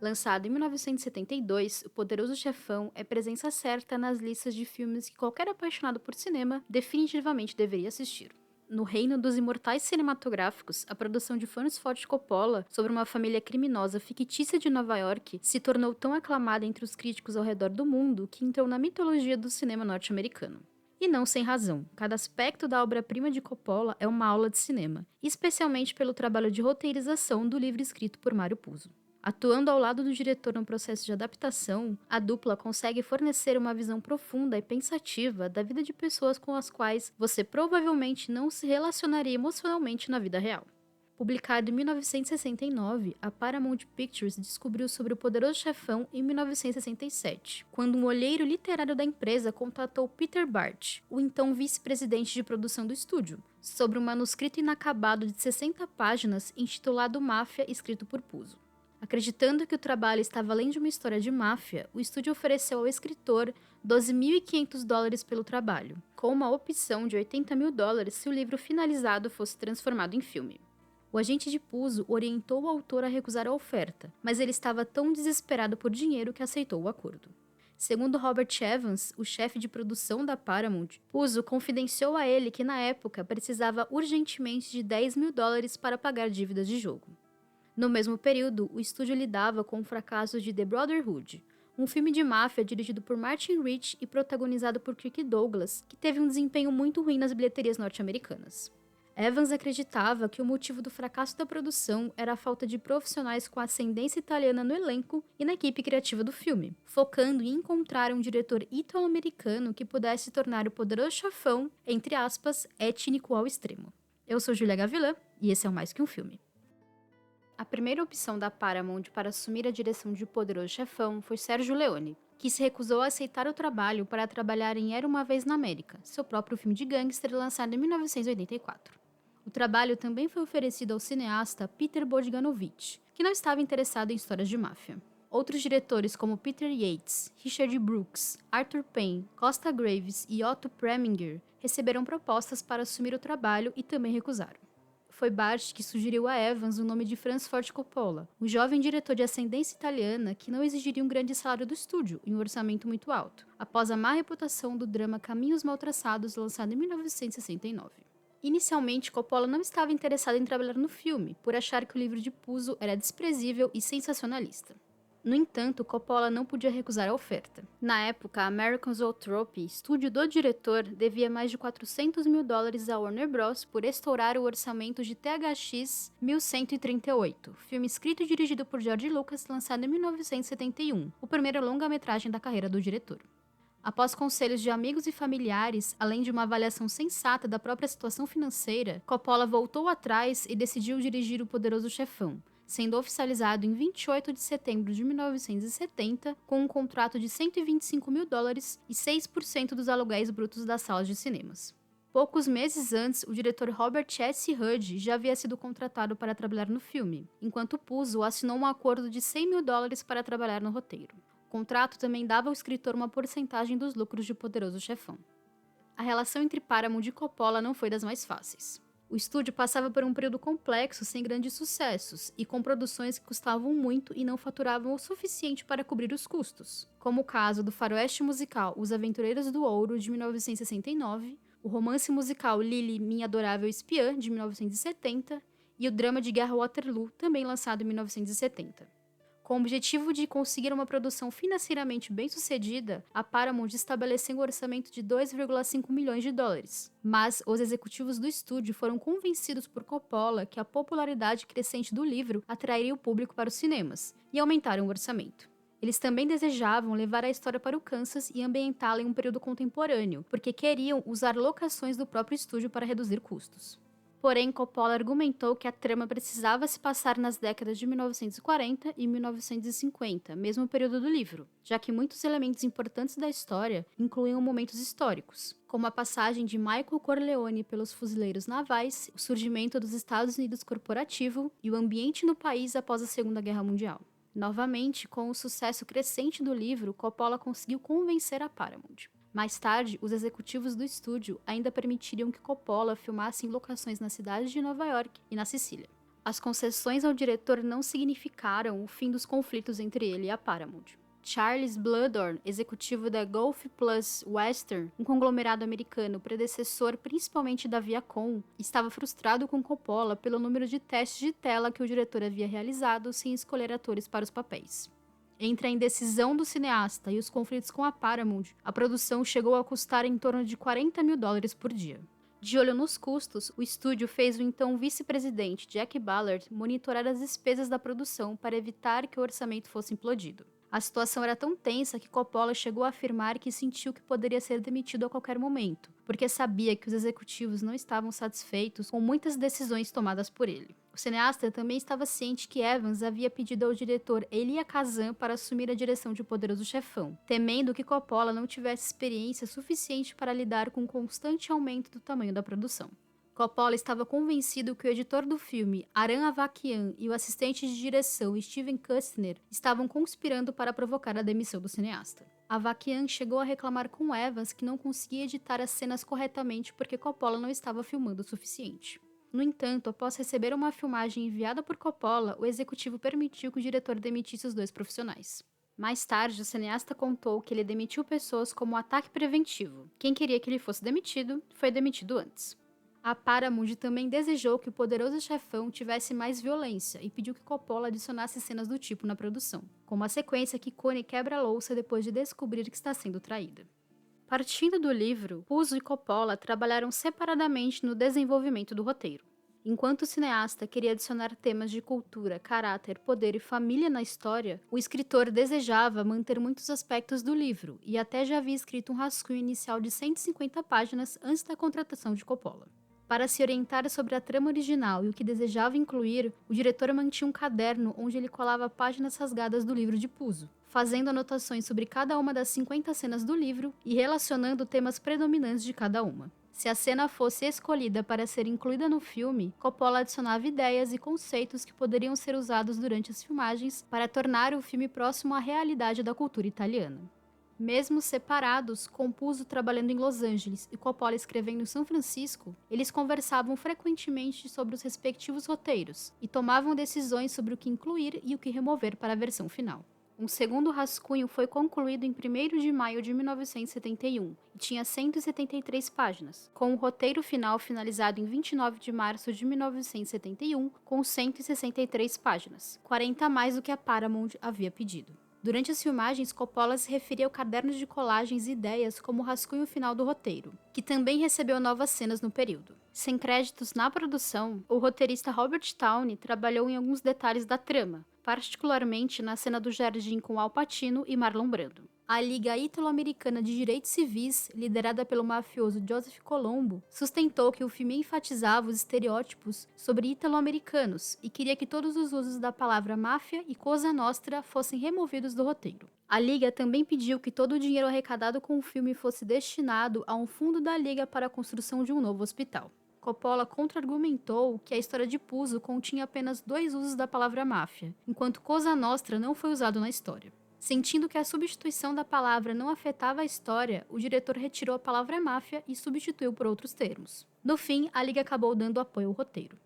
Lançado em 1972, O Poderoso Chefão é presença certa nas listas de filmes que qualquer apaixonado por cinema definitivamente deveria assistir. No reino dos imortais cinematográficos, a produção de Francis Ford Coppola sobre uma família criminosa fictícia de Nova York se tornou tão aclamada entre os críticos ao redor do mundo que entrou na mitologia do cinema norte-americano. E não sem razão, cada aspecto da obra-prima de Coppola é uma aula de cinema, especialmente pelo trabalho de roteirização do livro escrito por Mario Puzo. Atuando ao lado do diretor no processo de adaptação, a dupla consegue fornecer uma visão profunda e pensativa da vida de pessoas com as quais você provavelmente não se relacionaria emocionalmente na vida real. Publicado em 1969, a Paramount Pictures descobriu sobre o Poderoso Chefão em 1967, quando um olheiro literário da empresa contatou Peter Bart, o então vice-presidente de produção do estúdio, sobre um manuscrito inacabado de 60 páginas intitulado Máfia, escrito por Puzo. Acreditando que o trabalho estava além de uma história de máfia, o estúdio ofereceu ao escritor $12.500 pelo trabalho, com uma opção de $80.000 se o livro finalizado fosse transformado em filme. O agente de Puzo orientou o autor a recusar a oferta, mas ele estava tão desesperado por dinheiro que aceitou o acordo. Segundo Robert Evans, o chefe de produção da Paramount, Puzo confidenciou a ele que na época precisava urgentemente de $10.000 para pagar dívidas de jogo. No mesmo período, o estúdio lidava com o fracasso de The Brotherhood, um filme de máfia dirigido por Martin Rich e protagonizado por Kirk Douglas, que teve um desempenho muito ruim nas bilheterias norte-americanas. Evans acreditava que o motivo do fracasso da produção era a falta de profissionais com ascendência italiana no elenco e na equipe criativa do filme, focando em encontrar um diretor italo-americano que pudesse tornar o Poderoso Chefão, entre aspas, étnico ao extremo. Eu sou Julia Gavilã, e esse é o Mais Que Um Filme. A primeira opção da Paramount para assumir a direção de O Poderoso Chefão foi Sergio Leone, que se recusou a aceitar o trabalho para trabalhar em Era Uma Vez na América, seu próprio filme de gangster lançado em 1984. O trabalho também foi oferecido ao cineasta Peter Bogdanovich, que não estava interessado em histórias de máfia. Outros diretores como Peter Yates, Richard Brooks, Arthur Penn, Costa Graves e Otto Preminger receberam propostas para assumir o trabalho e também recusaram. Foi Bart que sugeriu a Evans o nome de Francis Ford Coppola, um jovem diretor de ascendência italiana que não exigiria um grande salário do estúdio e um orçamento muito alto, após a má reputação do drama Caminhos Mal Traçados, lançado em 1969. Inicialmente, Coppola não estava interessado em trabalhar no filme, por achar que o livro de Puzo era desprezível e sensacionalista. No entanto, Coppola não podia recusar a oferta. Na época, a American Zoetrope, estúdio do diretor, devia mais de $400.000 à Warner Bros. Por estourar o orçamento de THX 1138, filme escrito e dirigido por George Lucas, lançado em 1971, o primeiro longa-metragem da carreira do diretor. Após conselhos de amigos e familiares, além de uma avaliação sensata da própria situação financeira, Coppola voltou atrás e decidiu dirigir O Poderoso Chefão, sendo oficializado em 28 de setembro de 1970, com um contrato de $125.000 e 6% dos aluguéis brutos das salas de cinemas. Poucos meses antes, o diretor Robert S. Hurd já havia sido contratado para trabalhar no filme, enquanto Puzo assinou um acordo de $100.000 para trabalhar no roteiro. O contrato também dava ao escritor uma porcentagem dos lucros de Poderoso Chefão. A relação entre Paramount e Coppola não foi das mais fáceis. O estúdio passava por um período complexo sem grandes sucessos e com produções que custavam muito e não faturavam o suficiente para cobrir os custos, como o caso do faroeste musical Os Aventureiros do Ouro, de 1969, o romance musical Lily, Minha Adorável Espiã, de 1970, e o drama de guerra Waterloo, também lançado em 1970. Com o objetivo de conseguir uma produção financeiramente bem-sucedida, a Paramount estabeleceu um orçamento de $2,5 milhões. Mas os executivos do estúdio foram convencidos por Coppola que a popularidade crescente do livro atrairia o público para os cinemas, e aumentaram o orçamento. Eles também desejavam levar a história para o Kansas e ambientá-la em um período contemporâneo, porque queriam usar locações do próprio estúdio para reduzir custos. Porém, Coppola argumentou que a trama precisava se passar nas décadas de 1940 e 1950, mesmo período do livro, já que muitos elementos importantes da história incluíam momentos históricos, como a passagem de Michael Corleone pelos fuzileiros navais, o surgimento dos Estados Unidos corporativo e o ambiente no país após a Segunda Guerra Mundial. Novamente, com o sucesso crescente do livro, Coppola conseguiu convencer a Paramount. Mais tarde, os executivos do estúdio ainda permitiriam que Coppola filmasse em locações na cidade de Nova York e na Sicília. As concessões ao diretor não significaram o fim dos conflitos entre ele e a Paramount. Charles Bluhdorn, executivo da Gulf Plus Western, um conglomerado americano predecessor principalmente da Viacom, estava frustrado com Coppola pelo número de testes de tela que o diretor havia realizado sem escolher atores para os papéis. Entre a indecisão do cineasta e os conflitos com a Paramount, a produção chegou a custar em torno de $40 mil por dia. De olho nos custos, o estúdio fez o então vice-presidente Jack Ballard monitorar as despesas da produção para evitar que o orçamento fosse implodido. A situação era tão tensa que Coppola chegou a afirmar que sentiu que poderia ser demitido a qualquer momento, porque sabia que os executivos não estavam satisfeitos com muitas decisões tomadas por ele. O cineasta também estava ciente que Evans havia pedido ao diretor Elia Kazan para assumir a direção de O Poderoso Chefão, temendo que Coppola não tivesse experiência suficiente para lidar com o constante aumento do tamanho da produção. Coppola estava convencido que o editor do filme, Aram Avakian, e o assistente de direção, Steven Kustner, estavam conspirando para provocar a demissão do cineasta. Avakian chegou a reclamar com Evans que não conseguia editar as cenas corretamente porque Coppola não estava filmando o suficiente. No entanto, após receber uma filmagem enviada por Coppola, o executivo permitiu que o diretor demitisse os dois profissionais. Mais tarde, o cineasta contou que ele demitiu pessoas como ataque preventivo. Quem queria que ele fosse demitido, foi demitido antes. A Paramount também desejou que O Poderoso Chefão tivesse mais violência e pediu que Coppola adicionasse cenas do tipo na produção, como a sequência que Connie quebra a louça depois de descobrir que está sendo traída. Partindo do livro, Puzo e Coppola trabalharam separadamente no desenvolvimento do roteiro. Enquanto o cineasta queria adicionar temas de cultura, caráter, poder e família na história, o escritor desejava manter muitos aspectos do livro e até já havia escrito um rascunho inicial de 150 páginas antes da contratação de Coppola. Para se orientar sobre a trama original e o que desejava incluir, o diretor mantinha um caderno onde ele colava páginas rasgadas do livro de Puzo, fazendo anotações sobre cada uma das 50 cenas do livro e relacionando temas predominantes de cada uma. Se a cena fosse escolhida para ser incluída no filme, Coppola adicionava ideias e conceitos que poderiam ser usados durante as filmagens para tornar o filme próximo à realidade da cultura italiana. Mesmo separados, com Puzo trabalhando em Los Angeles e Coppola escrevendo em São Francisco, eles conversavam frequentemente sobre os respectivos roteiros e tomavam decisões sobre o que incluir e o que remover para a versão final. Um segundo rascunho foi concluído em 1º de maio de 1971 e tinha 173 páginas, com o roteiro final finalizado em 29 de março de 1971 com 163 páginas, 40 a mais do que a Paramount havia pedido. Durante as filmagens, Coppola se referia ao caderno de colagens e ideias como o rascunho final do roteiro, que também recebeu novas cenas no período. Sem créditos na produção, o roteirista Robert Towne trabalhou em alguns detalhes da trama, particularmente na cena do jardim com Al Pacino e Marlon Brando. A Liga Ítalo-Americana de Direitos Civis, liderada pelo mafioso Joseph Colombo, sustentou que o filme enfatizava os estereótipos sobre ítalo-americanos e queria que todos os usos da palavra máfia e Cosa Nostra fossem removidos do roteiro. A Liga também pediu que todo o dinheiro arrecadado com o filme fosse destinado a um fundo da Liga para a construção de um novo hospital. Coppola contra-argumentou que a história de Puzo continha apenas 2 usos da palavra máfia, enquanto Cosa Nostra não foi usado na história. Sentindo que a substituição da palavra não afetava a história, o diretor retirou a palavra máfia e substituiu por outros termos. No fim, a Liga acabou dando apoio ao roteiro.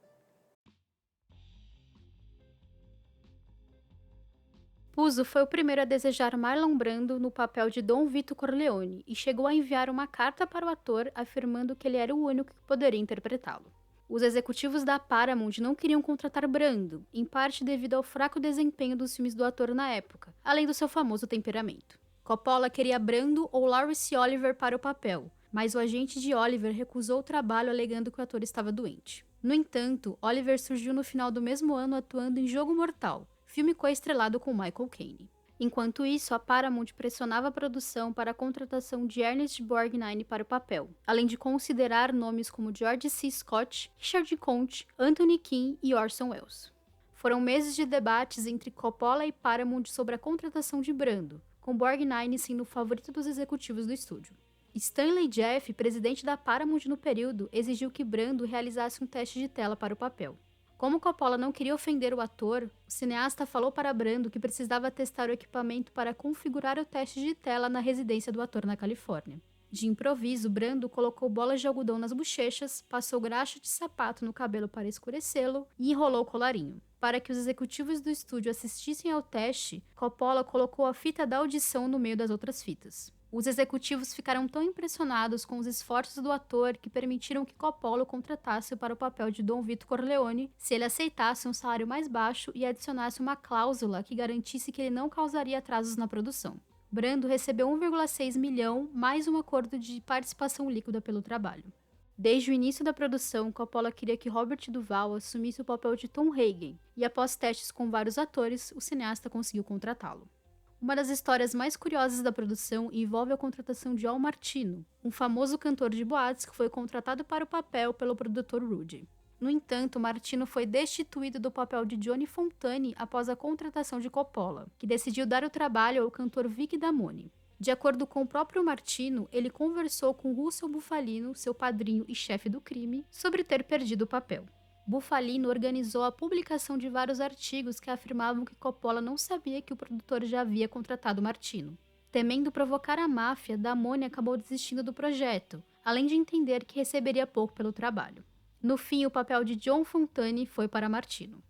Puzo foi o primeiro a desejar Marlon Brando no papel de Dom Vito Corleone e chegou a enviar uma carta para o ator afirmando que ele era o único que poderia interpretá-lo. Os executivos da Paramount não queriam contratar Brando, em parte devido ao fraco desempenho dos filmes do ator na época, além do seu famoso temperamento. Coppola queria Brando ou Laurence Olivier para o papel, mas o agente de Oliver recusou o trabalho alegando que o ator estava doente. No entanto, Oliver surgiu no final do mesmo ano atuando em Jogo Mortal, filme coestrelado com Michael Caine. Enquanto isso, a Paramount pressionava a produção para a contratação de Ernest Borgnine para o papel, além de considerar nomes como George C. Scott, Richard Conte, Anthony Quinn e Orson Welles. Foram meses de debates entre Coppola e Paramount sobre a contratação de Brando, com Borgnine sendo o favorito dos executivos do estúdio. Stanley Jeff, presidente da Paramount no período, exigiu que Brando realizasse um teste de tela para o papel. Como Coppola não queria ofender o ator, o cineasta falou para Brando que precisava testar o equipamento para configurar o teste de tela na residência do ator na Califórnia. De improviso, Brando colocou bolas de algodão nas bochechas, passou graxa de sapato no cabelo para escurecê-lo e enrolou o colarinho. Para que os executivos do estúdio assistissem ao teste, Coppola colocou a fita da audição no meio das outras fitas. Os executivos ficaram tão impressionados com os esforços do ator que permitiram que Coppola o contratasse para o papel de Dom Vito Corleone se ele aceitasse um salário mais baixo e adicionasse uma cláusula que garantisse que ele não causaria atrasos na produção. Brando recebeu 1,6 milhão mais um acordo de participação líquida pelo trabalho. Desde o início da produção, Coppola queria que Robert Duvall assumisse o papel de Tom Hagen, e após testes com vários atores, o cineasta conseguiu contratá-lo. Uma das histórias mais curiosas da produção envolve a contratação de Al Martino, um famoso cantor de boates que foi contratado para o papel pelo produtor Rudy. No entanto, Martino foi destituído do papel de Johnny Fontane após a contratação de Coppola, que decidiu dar o trabalho ao cantor Vic Damone. De acordo com o próprio Martino, ele conversou com Russell Bufalino, seu padrinho e chefe do crime, sobre ter perdido o papel. Bufalino organizou a publicação de vários artigos que afirmavam que Coppola não sabia que o produtor já havia contratado Martino. Temendo provocar a máfia, Damone acabou desistindo do projeto, além de entender que receberia pouco pelo trabalho. No fim, o papel de John Fontane foi para Martino.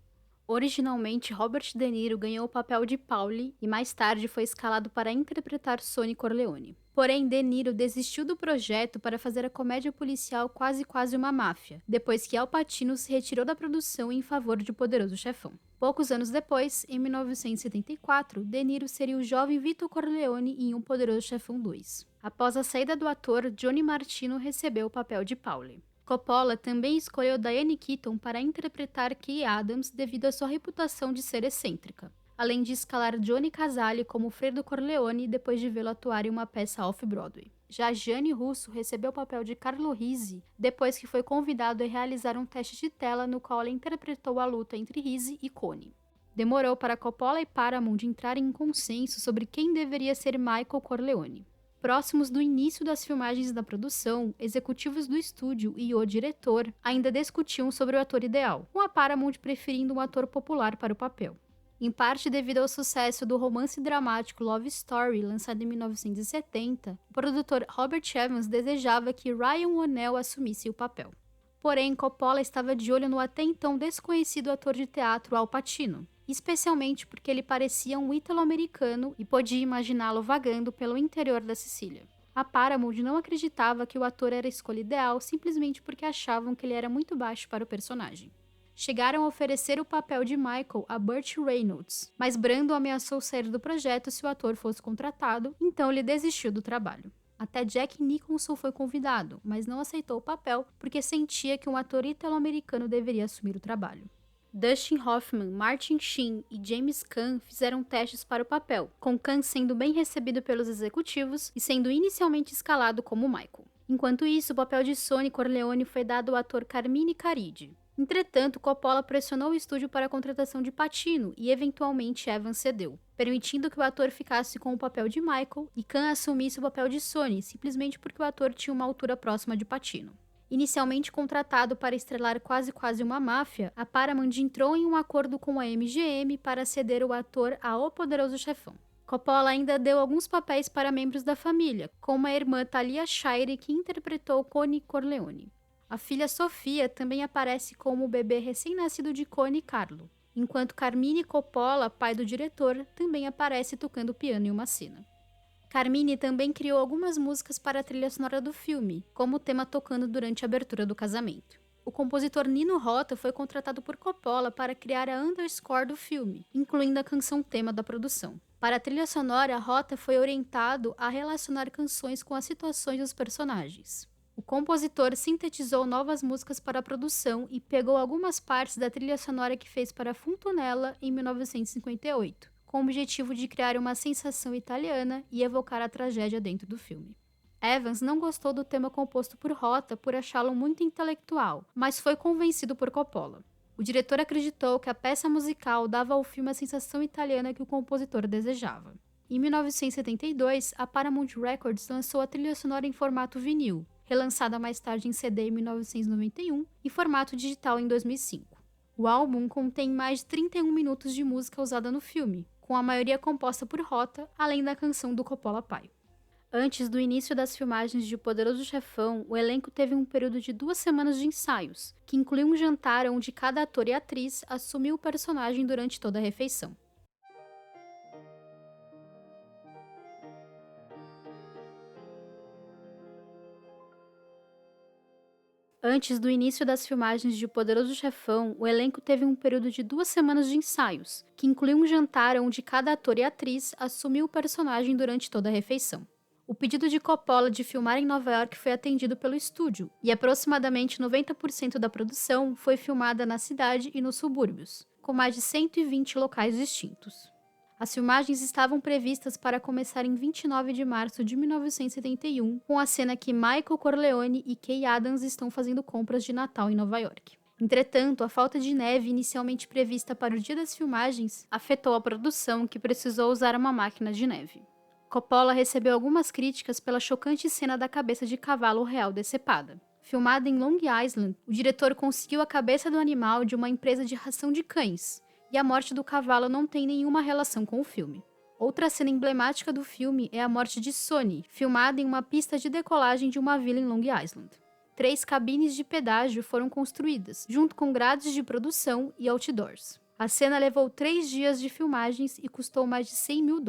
Originalmente, Robert De Niro ganhou o papel de Paulie e mais tarde foi escalado para interpretar Sonny Corleone. Porém, De Niro desistiu do projeto para fazer a comédia policial Quase uma Máfia, depois que Al Pacino se retirou da produção em favor de O Poderoso Chefão. Poucos anos depois, em 1974, De Niro seria o jovem Vito Corleone em Um Poderoso Chefão 2. Após a saída do ator, Johnny Martino recebeu o papel de Paulie. Coppola também escolheu Diane Keaton para interpretar Kay Adams devido à sua reputação de ser excêntrica, além de escalar Johnny Casale como Fredo Corleone depois de vê-lo atuar em uma peça off-Broadway. Já Gianni Russo recebeu o papel de Carlo Rizzi depois que foi convidado a realizar um teste de tela no qual ele interpretou a luta entre Rizzi e Coney. Demorou para Coppola e Paramount entrarem em consenso sobre quem deveria ser Michael Corleone. Próximos do início das filmagens da produção, executivos do estúdio e o diretor ainda discutiam sobre o ator ideal, com a Paramount preferindo um ator popular para o papel. Em parte devido ao sucesso do romance dramático Love Story, lançado em 1970, o produtor Robert Evans desejava que Ryan O'Neal assumisse o papel. Porém, Coppola estava de olho no até então desconhecido ator de teatro Al Pacino, especialmente porque ele parecia um ítalo-americano e podia imaginá-lo vagando pelo interior da Sicília. A Paramount não acreditava que o ator era a escolha ideal simplesmente porque achavam que ele era muito baixo para o personagem. Chegaram a oferecer o papel de Michael a Burt Reynolds, mas Brando ameaçou sair do projeto se o ator fosse contratado, então ele desistiu do trabalho. Até Jack Nicholson foi convidado, mas não aceitou o papel porque sentia que um ator italo-americano deveria assumir o trabalho. Dustin Hoffman, Martin Sheen e James Caan fizeram testes para o papel, com Caan sendo bem recebido pelos executivos e sendo inicialmente escalado como Michael. Enquanto isso, o papel de Sonny Corleone foi dado ao ator Carmine Caridi. Entretanto, Coppola pressionou o estúdio para a contratação de Pacino e, eventualmente, Evans cedeu, permitindo que o ator ficasse com o papel de Michael e Caan assumisse o papel de Sonny, simplesmente porque o ator tinha uma altura próxima de Pacino. Inicialmente contratado para estrelar Quase uma Máfia, a Paramount entrou em um acordo com a MGM para ceder o ator a O Poderoso Chefão. Coppola ainda deu alguns papéis para membros da família, como a irmã Talia Shire, que interpretou Coney Corleone. A filha Sofia também aparece como o bebê recém-nascido de Coney Carlo, enquanto Carmine Coppola, pai do diretor, também aparece tocando piano em uma cena. Carmine também criou algumas músicas para a trilha sonora do filme, como o tema tocando durante a abertura do casamento. O compositor Nino Rota foi contratado por Coppola para criar a underscore do filme, incluindo a canção tema da produção. Para a trilha sonora, Rota foi orientado a relacionar canções com as situações dos personagens. O compositor sintetizou novas músicas para a produção e pegou algumas partes da trilha sonora que fez para Fontanella em 1958. Com o objetivo de criar uma sensação italiana e evocar a tragédia dentro do filme. Evans não gostou do tema composto por Rota por achá-lo muito intelectual, mas foi convencido por Coppola. O diretor acreditou que a peça musical dava ao filme a sensação italiana que o compositor desejava. Em 1972, a Paramount Records lançou a trilha sonora em formato vinil, relançada mais tarde em CD em 1991 e formato digital em 2005. O álbum contém mais de 31 minutos de música usada no filme, com a maioria composta por Rota, além da canção do Coppola pai. Antes do início das filmagens de O Poderoso Chefão, o elenco teve um período de 2 semanas de ensaios, que incluiu um jantar onde cada ator e atriz assumiu o personagem durante toda a refeição. Antes do início das filmagens de O Poderoso Chefão, o elenco teve um período de 2 semanas de ensaios, que incluiu um jantar onde cada ator e atriz assumiu o personagem durante toda a refeição. O pedido de Coppola de filmar em Nova York foi atendido pelo estúdio, e aproximadamente 90% da produção foi filmada na cidade e nos subúrbios, com mais de 120 locais distintos. As filmagens estavam previstas para começar em 29 de março de 1971, com a cena que Michael Corleone e Kay Adams estão fazendo compras de Natal em Nova York. Entretanto, a falta de neve inicialmente prevista para o dia das filmagens afetou a produção, que precisou usar uma máquina de neve. Coppola recebeu algumas críticas pela chocante cena da cabeça de cavalo real decepada. Filmada em Long Island, o diretor conseguiu a cabeça do animal de uma empresa de ração de cães, e a morte do cavalo não tem nenhuma relação com o filme. Outra cena emblemática do filme é a morte de Sonny, filmada em uma pista de decolagem de uma vila em Long Island. 3 cabines de pedágio foram construídas, junto com grades de produção e outdoors. A cena levou 3 dias de filmagens e custou mais de $100 mil.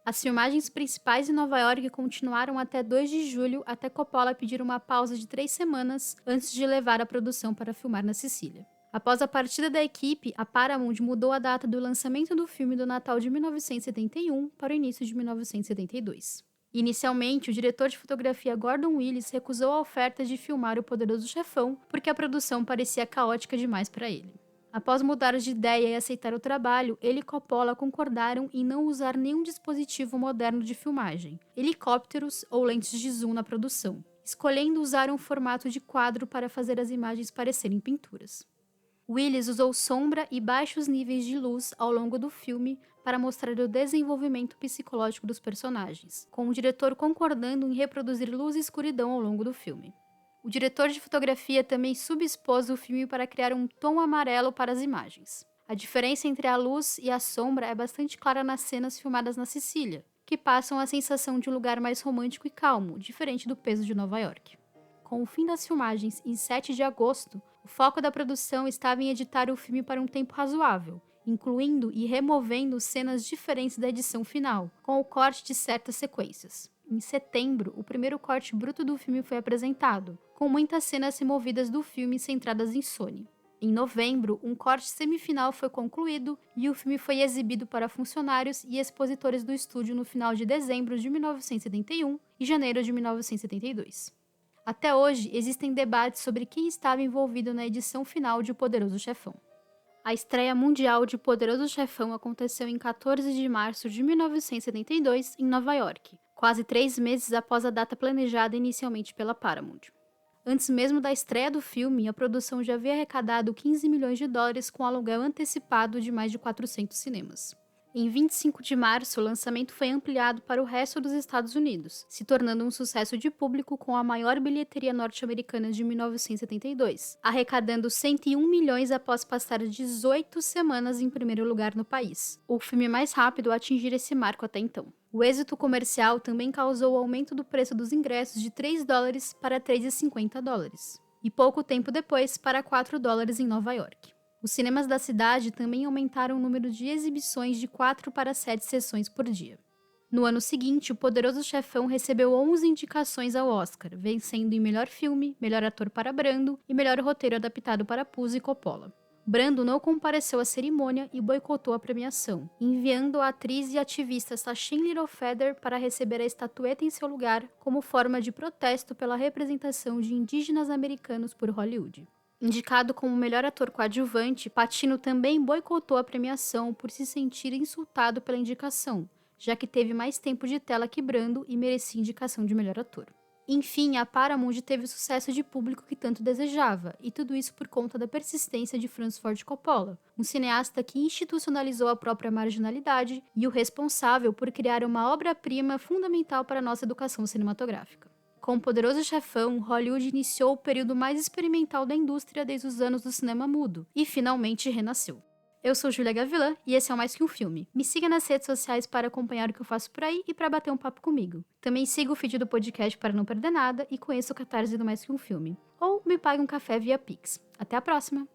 As filmagens principais em Nova York continuaram até 2 de julho, até Coppola pedir uma pausa de 3 semanas antes de levar a produção para filmar na Sicília. Após a partida da equipe, a Paramount mudou a data do lançamento do filme do Natal de 1971 para o início de 1972. Inicialmente, o diretor de fotografia Gordon Willis recusou a oferta de filmar O Poderoso Chefão porque a produção parecia caótica demais para ele. Após mudar de ideia e aceitar o trabalho, ele e Coppola concordaram em não usar nenhum dispositivo moderno de filmagem, helicópteros ou lentes de zoom na produção, escolhendo usar um formato de quadro para fazer as imagens parecerem pinturas. Willis usou sombra e baixos níveis de luz ao longo do filme para mostrar o desenvolvimento psicológico dos personagens, com o diretor concordando em reproduzir luz e escuridão ao longo do filme. O diretor de fotografia também subexpôs o filme para criar um tom amarelo para as imagens. A diferença entre a luz e a sombra é bastante clara nas cenas filmadas na Sicília, que passam a sensação de um lugar mais romântico e calmo, diferente do peso de Nova York. Com o fim das filmagens em 7 de agosto, o foco da produção estava em editar o filme para um tempo razoável, incluindo e removendo cenas diferentes da edição final, com o corte de certas sequências. Em setembro, o primeiro corte bruto do filme foi apresentado, com muitas cenas removidas do filme centradas em Sonny. Em novembro, um corte semifinal foi concluído e o filme foi exibido para funcionários e expositores do estúdio no final de dezembro de 1971 e janeiro de 1972. Até hoje, existem debates sobre quem estava envolvido na edição final de O Poderoso Chefão. A estreia mundial de O Poderoso Chefão aconteceu em 14 de março de 1972, em Nova York, quase 3 meses após a data planejada inicialmente pela Paramount. Antes mesmo da estreia do filme, a produção já havia arrecadado $15 milhões com aluguel antecipado de mais de 400 cinemas. Em 25 de março, o lançamento foi ampliado para o resto dos Estados Unidos, se tornando um sucesso de público com a maior bilheteria norte-americana de 1972, arrecadando 101 milhões após passar 18 semanas em primeiro lugar no país, o filme mais rápido a atingir esse marco até então. O êxito comercial também causou o aumento do preço dos ingressos de $3 para $3,50, e pouco tempo depois para $4 em Nova York. Os cinemas da cidade também aumentaram o número de exibições de 4 para 7 sessões por dia. No ano seguinte, O Poderoso Chefão recebeu 11 indicações ao Oscar, vencendo em Melhor Filme, Melhor Ator para Brando e Melhor Roteiro adaptado para Puzo e Coppola. Brando não compareceu à cerimônia e boicotou a premiação, enviando a atriz e ativista Sacheen Littlefeather para receber a estatueta em seu lugar como forma de protesto pela representação de indígenas americanos por Hollywood. Indicado como melhor ator coadjuvante, Pacino também boicotou a premiação por se sentir insultado pela indicação, já que teve mais tempo de tela que Brando e merecia indicação de melhor ator. Enfim, a Paramount teve o sucesso de público que tanto desejava, e tudo isso por conta da persistência de Francis Ford Coppola, um cineasta que institucionalizou a própria marginalidade e o responsável por criar uma obra-prima fundamental para a nossa educação cinematográfica. Com O Poderoso Chefão, Hollywood iniciou o período mais experimental da indústria desde os anos do cinema mudo, e finalmente renasceu. Eu sou Júlia Gavilã e esse é o Mais Que Um Filme. Me siga nas redes sociais para acompanhar o que eu faço por aí e para bater um papo comigo. Também siga o feed do podcast para não perder nada e conheça o Catarse do Mais Que Um Filme. Ou me pague um café via Pix. Até a próxima!